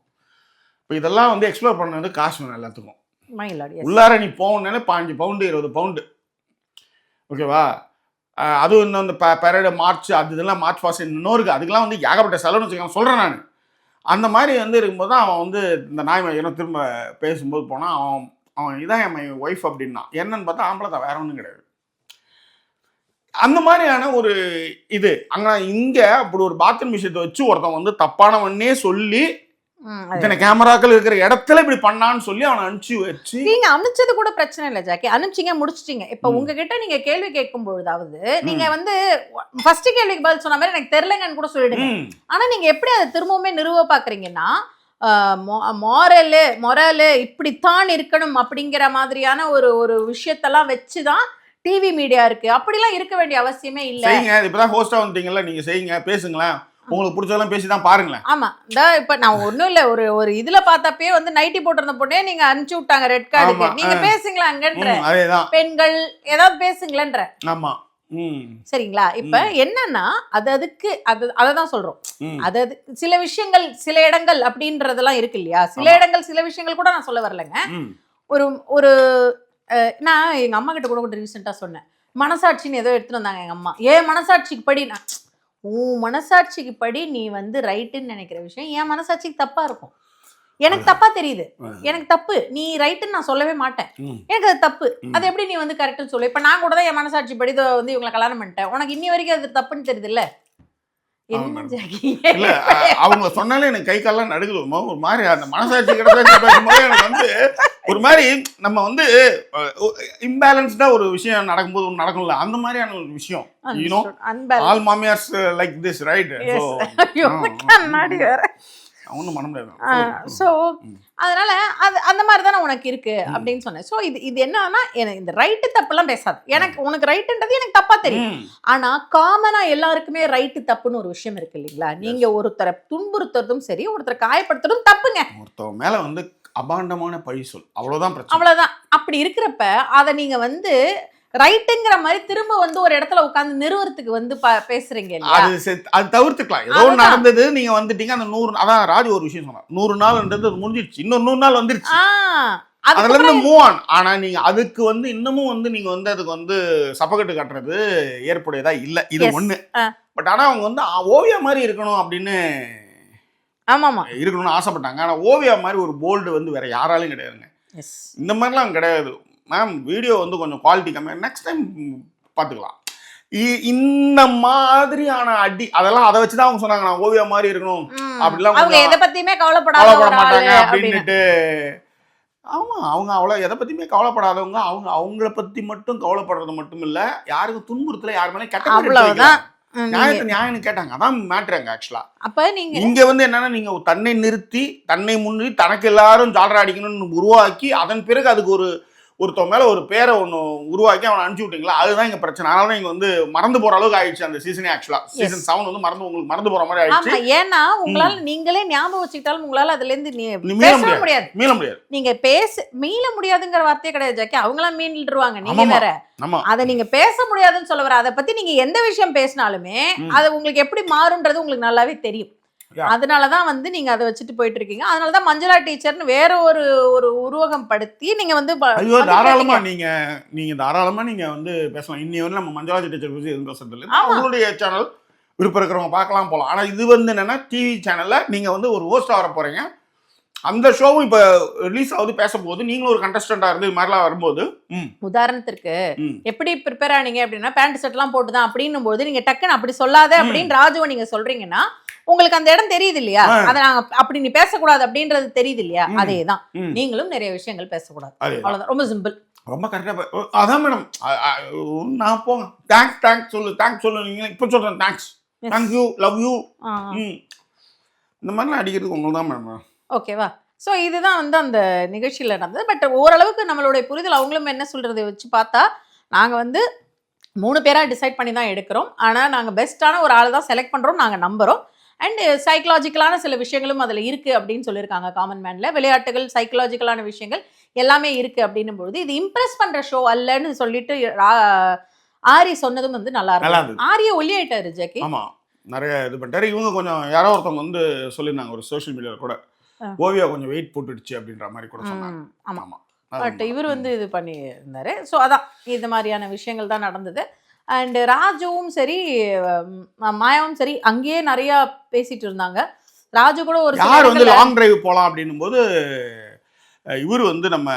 இப்போ இதெல்லாம் வந்து எக்ஸ்ப்ளோர் பண்ணது காசு வேணும் எல்லாத்துக்கும். உள்ளார நீ போகணுன்னாலே 5 பவுண்டு 20 பவுண்டு, ஓகேவா? அதுவும் இன்னும் இந்த பெரேடு மார்ச் அது இதெல்லாம் மார்ச் பாஸ் இன்னும் இருக்குது. அதுக்கெல்லாம் வந்து ஏகப்பட்ட செலவுன்னு வச்சுக்கோங்க சொல்கிறேன் நான். அந்த மாதிரி வந்து இருக்கும்போது தான் அவன் வந்து இந்த நாய் ஏன்னா திரும்ப பேசும்போது போனால் அவன் இதான் என் ஒய்ஃப் அப்படின்னா என்னன்னு பார்த்தா ஆம்பளை தான், வேற ஒன்றும் கிடையாது. அந்த மாதிரியான ஒரு இது அங்கே இங்கே அப்படி ஒரு பாத்ரூம் விஷயத்தை வச்சு ஒருத்தன் வந்து தப்பானவன்னே சொல்லி இத்தனை கேமராக்கள் இருக்கிற இடத்துல இப்படி பண்ணான்னு சொல்லி அவனை அனுப்பிச்சு வச்சு. நீங்க அனுப்பிச்சது கூட பிரச்சனை இல்லை ஜாக்கி, அனுப்பிச்சிங்க முடிச்சிட்டீங்க. இப்ப உங்ககிட்ட நீங்க கேள்வி கேட்கும் பொழுதாவது நீங்க வந்து ஃபர்ஸ்ட் கேள்விக்கு பதில் சொன்ன மாதிரி எனக்கு தெரியலங்கன்னு கூட சொல்லிடுங்க. ஆனா நீங்க எப்படி அதை திரும்பவுமே நிறுவ பாக்குறீங்கன்னா மொரலு இப்படித்தான் இருக்கணும் அப்படிங்கிற மாதிரியான ஒரு விஷயத்தெல்லாம் வச்சுதான் டிவி மீடியா இருக்கு. அப்படிலாம் இருக்க வேண்டிய அவசியமே இல்ல. இப்பதான் ஹோஸ்டா வந்துட்டீங்கல்ல, நீங்க செய்யுங்க, பேசுங்களேன், உங்களுக்கு பிடிச்சதெல்லாம் பேசி தான் பாருங்களேன். ஆமா, இப்ப நான் ஒண்ணும் இல்ல, ஒரு இதுல பார்த்தப்பே வந்து நைட்டி போட்டிருந்த பொண்ணே நீங்க அனுப்பிச்சு விட்டாங்க ரெட் கார்டுக்கு, நீங்க பேசுங்களாங்கன்ற, பெண்கள் ஏதாவது பேசுங்களேன்ற. ஆமா, சரிங்களா? இப்ப என்னன்னா அததான் சொல்றோம். அது சில விஷயங்கள் சில இடங்கள் அப்படின்றதெல்லாம் இருக்கு இல்லையா? சில இடங்கள் சில விஷயங்கள் கூட நான் சொல்ல வரலங்க. ஒரு நான் எங்க அம்மா கிட்ட கூட ரீசெண்டா சொன்னேன், மனசாட்சின்னு ஏதோ எடுத்துட்டு வந்தாங்க எங்க அம்மா. ஏன் மனசாட்சிக்கு படி உன் மனசாட்சிக்கு படி நீ வந்து ரைட்டுன்னு நினைக்கிற விஷயம் என் மனசாட்சிக்கு தப்பா இருக்கும். எனக்கு தப்பா தெரியுது, எனக்கு தப்பு, நீ ரைட்டுன்னு நான் சொல்லவே மாட்டேன், எனக்கு அது தப்பு. அது எப்படி நீ வந்து கரெக்டுன்னு சொல்லு? இப்ப நான் கூட தான் என் மனசாட்சி படி வந்து இவங்களை கல்யாணம் பண்ணிட்டேன், உனக்கு இன்னி வரைக்கும் அது தப்புன்னு தெரியுது இல்ல? அவங்க சொன்னாலே எனக்கு கை கால்லாம் நடுக்குது. ஒரு மாதிரி அந்த மனசாட்சி பேசும்போது எனக்கு வந்து ஒரு மாதிரி நம்ம வந்து இம்பேலன்ஸ்டா ஒரு விஷயம் நடக்கும்போது ஒன்று நடக்கும்ல, அந்த மாதிரியான ஒரு விஷயம். யூ நோ, ஆல் மாமியார்ஸ் லைக் திஸ், ரைட்? ஒன்றும் பண்ண முடியாது. ஸோ அதனால அது அந்த மாதிரி தானே உனக்கு இருக்கு அப்படின்னு சொன்னேன். ஸோ இது என்னன்னா, இந்த ரைட்டு தப்புலாம் பேசாது. உனக்கு ரைட்டுன்றது எனக்கு தப்பா தெரியும். ஆனா காமனா எல்லாருக்குமே ரைட்டு தப்புன்னு ஒரு விஷயம் இருக்கு இல்லைங்களா? நீங்க ஒருத்தரை துன்புறுத்துறதும் சரி, ஒருத்தரை காயப்படுத்துறதும் தப்புங்க. ஒருத்தவங்க மேல வந்து அபாண்டமான பழி சொல், அவ்வளவுதான் பிரச்சனை. அவ்வளவுதான். அப்படி இருக்கிறப்ப அதை நீங்க வந்து ரைட்டுங்கிற மாதிரி திரும்ப வந்து ஒரு இடத்துல உட்கார்ந்து நிறுவனத்துக்கு வந்து பேசுறீங்க இல்லையா? அது தவிர்த்துக்கலாம். ஏதோ நடந்தது, நீங்க வந்துட்டீங்க. அந்த 100, அதான் ராஜு ஒரு விஷயம் சொன்னார், 100 நாள்ன்றது முடிஞ்சிருச்சு, இன்னும் 100 நாள் வந்துருச்சு, அதுல இருந்து மூவ் ஆன். ஆனா நீங்க அதுக்கு வந்து இன்னமும் வந்து நீங்க வந்து அதுக்கு வந்து சப்பக்கட்டு கட்டுறது ஏற்புடையதா இல்ல, இது ஒண்ணு. பட் ஆனா அவங்க வந்து ஓவியா மாதிரி இருக்கணும் அப்படின்னு இருக்கணும்னு ஆசைப்பட்டாங்க. ஆனா ஓவியா மாதிரி ஒரு போல்டு வந்து வேற யாராலையும் கிடையாதுங்க. இந்த மாதிரிலாம் கிடையாது மேம். வீடியோ வந்து கொஞ்சம் குவாலிட்டி கம்மியா, நெக்ஸ்ட் டைம் பார்த்துக்கலாம். இந்த மாதிரியான அடி அதெல்லாம் அதை வச்சுதான் அவங்க சொன்னாங்க, நான் ஓவியா மாதிரி இருக்கணும் அப்படிலாம் எதை பத்தியுமே கவலைப்பட மாட்டாங்க அப்படின்னுட்டு. ஆமா, அவங்க அவ்வளவு எதை பத்தியுமே கவலைப்படாதவங்க. அவங்க அவங்கள பத்தி மட்டும் கவலைப்படுறது மட்டும் இல்ல, யாருக்கும் துன்புறுத்தல, யார் மேலே கெட்ட நியாயம் கேட்டாங்க. அதான் மேட்ருங்க ஆக்சுவலா. அப்ப நீங்க இங்க வந்து என்னன்னா, நீங்க தன்னை நிறுத்தி, தன்னை முன்னிறுத்தி, தனக்கு எல்லாரும் ஜாலரா அடிக்கணும்னு உருவாக்கி, அதன் பிறகு அதுக்கு ஒருத்தவங்க மேல ஒரு பேரை ஒன்று உருவாக்கி அவனை அனுப்பிச்சு விட்டீங்களா, அதுதான் இங்க பிரச்சனை. அதனால தான் இங்க வந்து மறந்து போற அளவுக்கு ஆயிடுச்சு அந்த சீசனே. ஆக்சுவலா சீசன் 7 வந்து உங்களுக்கு மறந்து போற மாதிரி ஆயிடுச்சு. ஏன்னா உங்களால நீங்களே ஞாபகம் வச்சுக்கிட்டாலும் உங்களால அதுல இருந்து மீள முடியாது. நீங்க மீள முடியாதுங்கிற வார்த்தையே கிடையாது ஜாக்கி. அவங்களாம் மீண்டுருவாங்க, நீங்க வேற. அதை நீங்க பேச முடியாதுன்னு சொல்ல வர. அதை பத்தி நீங்க எந்த விஷயம் பேசினாலுமே அது உங்களுக்கு எப்படி மாறும்ன்றது உங்களுக்கு நல்லாவே தெரியும். அதனாலதான் வந்து நீங்க அதை வச்சுட்டு போயிட்டு இருக்கீங்க. அதனாலதான் மஞ்சுளா டீச்சர்னு வேற ஒரு உருவகம் படுத்தி நீங்க வந்து தாராளமா நீங்க தாராளமா நீங்க வந்து பேசலாம். இன்னி வந்து நம்ம மஞ்சுளா டீச்சர் பத்தி எதுவும் பேசுறது இல்லை. அவங்களுடைய சேனல் விருப்பம் இருக்கிறவங்க பார்க்கலாம் போலாம். ஆனா இது வந்து என்னன்னா, டிவி சேனல்ல நீங்க வந்து ஒரு ஹோஸ்டா வர போறீங்க. அந்த ஷோவும் இப்ப ரிலீஸ் ஆகுது, பேசும்போது நீங்களும் ஒரு கண்டஸ்டண்டா இருந்து இது மாதிரிலாம் வரும்போது, உதாரணத்திற்கு எப்படி ப்ரிப்பேர் ஆனீங்க அப்படின்னா, பேண்ட் ஷர்ட் எல்லாம் போட்டுதான் அப்படின்னும் போது நீங்க டக்குன்னு அப்படி சொல்லாத அப்படின்னு ராஜுவை நீங்க சொல்றீங்கன்னா, உங்களுக்கு அந்த இடம் தெரியுது இல்லையா? அதை நாங்க அப்படி நீ பேசக்கூடாது அப்படின்றது தெரியுது இல்லையா? அதேதான் நீங்களும் நிறைய விஷயங்கள் பேசக்கூடாது. அவ்வளவுதான், ரொம்ப சிம்பிள். ரொம்ப கரெக்டா. அதான் மேடம், நான் போங்க தேங்க்ஸ் சொல்லு நீங்க இப்ப சொல்றேன், தேங்க் யூ, லவ் யூ, இந்த மாதிரிலாம் அடிக்கிறதுக்கு உங்களுக்கு தான் மேடம். ஓகேவா? ஸோ இதுதான் வந்து அந்த நிகழ்ச்சியில் நடந்தது. பட் ஓரளவுக்கு நம்மளுடைய புரிதல் அவங்களும் என்ன சொல்கிறத வச்சு பார்த்தா, நாங்கள் வந்து 3 பேராக டிசைட் பண்ணி தான் எடுக்கிறோம். ஆனால் நாங்கள் பெஸ்ட்டான ஒரு ஆள் தான் செலக்ட் பண்ணுறோம், நாங்கள் நம்புகிறோம். அண்டு சைக்கலாஜிக்கலான சில விஷயங்களும் அதில் இருக்குது அப்படின்னு சொல்லியிருக்காங்க. காமன் மேனில் விளையாட்டுகள், சைக்கலாஜிக்கலான விஷயங்கள் எல்லாமே இருக்குது அப்படின்னும் பொழுது, இது இம்ப்ரெஸ் பண்ணுற ஷோ அல்லன்னு சொல்லிட்டு ஆரி சொன்னதும் வந்து நல்லா இருக்கும். ஆரியை ஒல்லியாயிட்டாரு ஜாக்கி. ஆமாம், நிறைய இது பண்ணிட்டாரு. இவங்க கொஞ்சம் யாரோ ஒருத்தவங்க வந்து சொல்லியிருந்தாங்க ஒரு சோஷியல் மீடியாவில் கூட, ஓவியா கொஞ்சம் வெயிட் போட்டுடுச்சு அப்படின்ற மாதிரி கூட சொன்னாங்க. ஆமாம், பட் இவர் வந்து இது பண்ணி இருந்தாரு. ஸோ அதான் இது மாதிரியான விஷயங்கள் தான் நடந்தது. அண்ட் ராஜுவும் சரி, மாயாவும் சரி, அங்கேயே நிறைய பேசிட்டு இருந்தாங்க. ராஜு கூட ஒரு யார் வந்து லாங் டிரைவ் போகலாம் அப்படின்னும் போது, இவர் வந்து நம்ம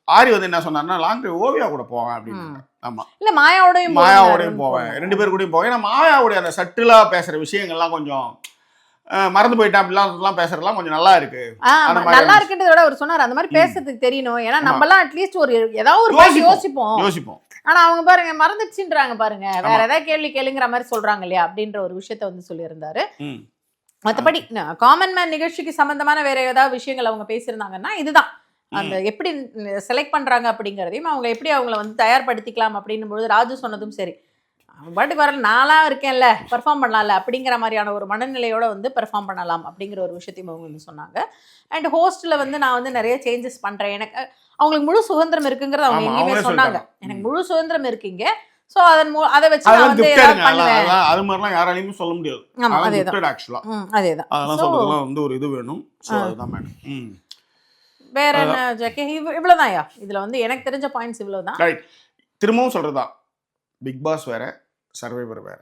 ஆரி வந்து என்ன சொன்னார்னா, லாங் டிரைவ் ஓவியா கூட போவேன் அப்படின்னு. ஆமா, இல்ல மாயாவோடையும் போவேன், 2 பேர் கூடயும் போவேன். ஏன்னா மாயாவுடைய அந்த சட்டிலா பேசுற விஷயங்கள்லாம் கொஞ்சம் மறந்து போயிட்டா அப்படிலாம் பேசுறதுலாம் கொஞ்சம் நல்லா இருக்கு. நல்லா இருக்குன்றத விட அவர் சொன்னார், அந்த மாதிரி பேசுறதுக்கு தெரியணும். ஏன்னா நம்மலாம் அட்லீஸ்ட் ஒரு ஏதாவது ஒரு பாயிண்ட் யோசிப்போம். ஆனா அவங்க பாருங்க மறந்துச்சுன்றாங்க பாருங்க, வேற ஏதாவது கேள்வி கேளுங்கிற மாதிரி சொல்றாங்க இல்லையா அப்படின்ற ஒரு விஷயத்த வந்து சொல்லியிருந்தாரு. மற்றபடி காமன் மேன் நிகழ்ச்சிக்கு சம்பந்தமான வேற ஏதாவது விஷயங்கள் அவங்க பேசியிருந்தாங்கன்னா, இதுதான் அந்த எப்படி செலக்ட் பண்றாங்க அப்படிங்கிறதையும், அவங்க எப்படி அவங்கள வந்து தயார்படுத்திக்கலாம் அப்படின்னும் பொழுது ராஜு சொன்னதும் சரி, பாட்டுக்கு வரல நாளாக இருக்கேன்ல, பெர்ஃபார்ம் பண்ணலாம்ல அப்படிங்கிற மாதிரியான ஒரு மனநிலையோட வந்து பெர்ஃபார்ம் பண்ணலாம் அப்படிங்கிற ஒரு விஷயத்தையும் அவங்க வந்து சொன்னாங்க. அண்ட் ஹோஸ்ட்டில் வந்து நான் வந்து நிறைய சேஞ்சஸ் பண்ணுறேன், எனக்கு அவங்களுக்கு முழு சுதந்திரம் இருக்குங்கிறத அவங்க எங்கேயுமே சொன்னாங்க. எனக்கு முழு சுதந்திரம் இருக்குங்க, ஸோ அதை வச்சு நான் வந்து ஏதாவது பண்ணுவேன். அது மாதிரிலாம் யாராலையுமே சொல்ல முடியாது. அதேதான் அதெல்லாம் சொல்றதுலாம் வந்து ஒரு இது வேணும். அதுதான் மேடம். வேற என்ன ஜாக்கி? இவ்வளோதான்யா இதில் வந்து எனக்கு தெரிஞ்ச பாயிண்ட்ஸ் இவ்வளோதான். திரும்பவும் சொல்றதா, பிக் பாஸ் வேற, சர்வைவர் வேற.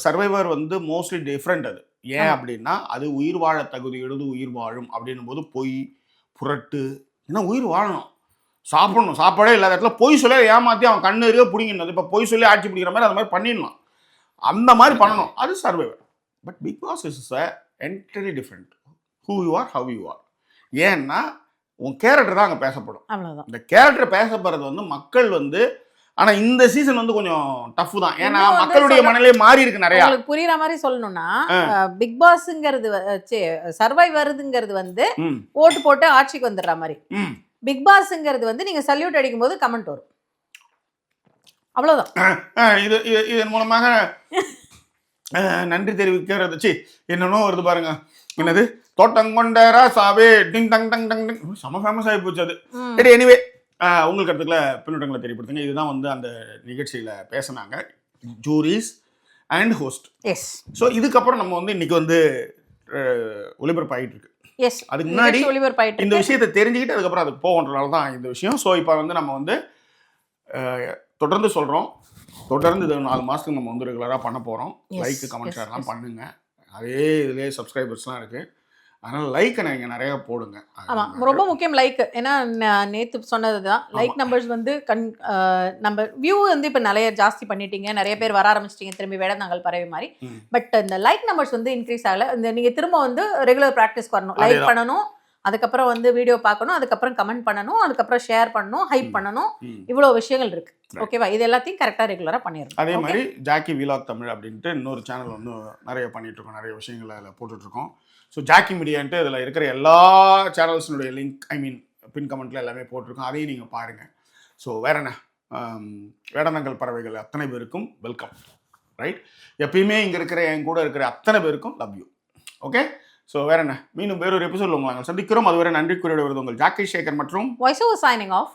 சர்வைவர் வந்து மோஸ்ட்லி டிஃப்ரெண்ட். அது ஏன் அப்படின்னா, அது உயிர் வாழ தகுதி எழுது உயிர் வாழும் அப்படின்னும் போது பொய் புரட்டு, ஏன்னா உயிர் வாழணும், சாப்பிடணும், சாப்பாடே இல்லாத இடத்துல பொய் சொல்லி ஏமாற்றி அவன் கண்ணு இருக்க பிடிக்கணும். இப்போ பொய் சொல்லி ஆட்சி பிடிக்கிற மாதிரி அந்த மாதிரி பண்ணிடலாம், அந்த மாதிரி பண்ணணும், அது survivor. But Bigg Boss is entirely different. Who you are, how you are. ஏன்னா உன் கேரக்டர் தான் அங்கே பேசப்படும். அவ்வளோதான். இந்த கேரக்டர் பேசப்படுறது வந்து மக்கள் வந்து ஆனா இந்த சீசன் வந்து கொஞ்சம் டஃப் தான். ஏன்னா இன்னும் வந்து மக்களுடைய மனநிலை மாறி இருக்கு நிறைய. உங்களுக்கு புரியுற மாதிரி சொல்லணும்னா பிக் பாஸ்ங்கிறது சர்வைவருங்கிறது வந்து ஓட்டு போட்டு ஆட்சிக்கு வந்துடுற மாதிரி. பிக் பாஸ்ங்கிறது வந்து நீங்க சல்யூட் அடிக்கும் போது கமெண்ட் வரும், அவ்வளவுதான். இது இதன் மூலமாக நன்றி தெரிவிக்கிறது என்னன்னோ வருது பாருங்க. என்னது தோட்டங்கொண்ட ராசாவே டிங் டங் டங் டங் டங், செம ஃபேமஸ் ஆகி போச்சு அது. சரி, எனிவே உங்களுக்கு இடத்துல பின்னூட்டங்களை தெரியப்படுத்துங்க. இதுதான் வந்து அந்த நிகழ்ச்சியில பேசினாங்க juries and host. Yes. So இதுக்கப்புறம் நம்ம வந்து இன்னைக்கு வந்து ஒளிபரப்பு ஆகிட்டு இருக்கு. எஸ். அதுக்கு முன்னாடி இந்த விஷயத்தை தெரிஞ்சுக்கிட்டு அதுக்கப்புறம் அதுக்கு போகன்றனால தான் இந்த விஷயம். ஸோ இப்போ வந்து நம்ம வந்து தொடர்ந்து சொல்கிறோம், தொடர்ந்து இது 4 மாதத்துக்கு நம்ம வந்து ரெகுலராக பண்ண போகிறோம். லைக் கமெண்ட் ஷேர்லாம் பண்ணுங்க. அதே இதுலேயே சப்ஸ்கிரைபர்ஸ்லாம் இருக்குது, அதனால் லைக்கை நீங்கள் நிறையா போடுங்க. ஆமாம், ரொம்ப முக்கியம் லைக். ஏன்னா நேற்று சொன்னது தான், லைக் நம்பர்ஸ் வந்து நம்ம வியூ வந்து இப்போ நிறைய ஜாஸ்தி பண்ணிட்டீங்க, நிறைய பேர் வர ஆரம்பிச்சிட்டிங்க திரும்பி வேடந்தாங்கல் பறவை மாதிரி. பட் இந்த லைக் நம்பர்ஸ் வந்து இன்க்ரீஸ் ஆகலை. இந்த நீங்கள் திரும்ப வந்து ரெகுலர் ப்ராக்டிஸ்க்கு வரணும். லைக் பண்ணணும், அதுக்கப்புறம் வந்து வீடியோ பார்க்கணும், அதுக்கப்புறம் கமெண்ட் பண்ணணும், அதுக்கப்புறம் ஷேர் பண்ணணும், ஹைப் பண்ணணும். இவ்வளோ விஷயங்கள் இருக்கு. ஓகேவா? இது எல்லாத்தையும் கரெக்டாக ரெகுலராக பண்ணிடணும். அதே மாதிரி ஜாக்கி விலாக் தமிழ் அப்படின்ட்டு இன்னொரு சேனல் வந்து நிறைய பண்ணிட்டு இருக்கோம், நிறைய விஷயங்களை அதில் போட்டுட்ருக்கோம். ஸோ ஜாக்கி மீடியான்ட்டு இதில் இருக்கிற எல்லா சேனல்ஸினுடைய லிங்க் பின் கமெண்ட்டில் எல்லாமே போட்டிருக்கோம், அதையும் நீங்கள் பாருங்கள். ஸோ வேற என்ன, வேடந்தாங்கல் பறவைகள் அத்தனை பேருக்கும் வெல்கம். ரைட், எப்பயுமே இங்கே இருக்கிற என் கூட இருக்கிற அத்தனை பேருக்கும் லவ் யூ. ஓகே, ஸோ வேற என்ன, மீண்டும் வேறொரு எபிசோடில் உங்களை நாங்கள் சந்திக்கிறோம். அதுவரை நன்றி கூறிய வருது உங்கள் ஜாக்கி சேகர் மற்றும் வாய்ஸ் ஓவர் சைனிங் ஆஃப்.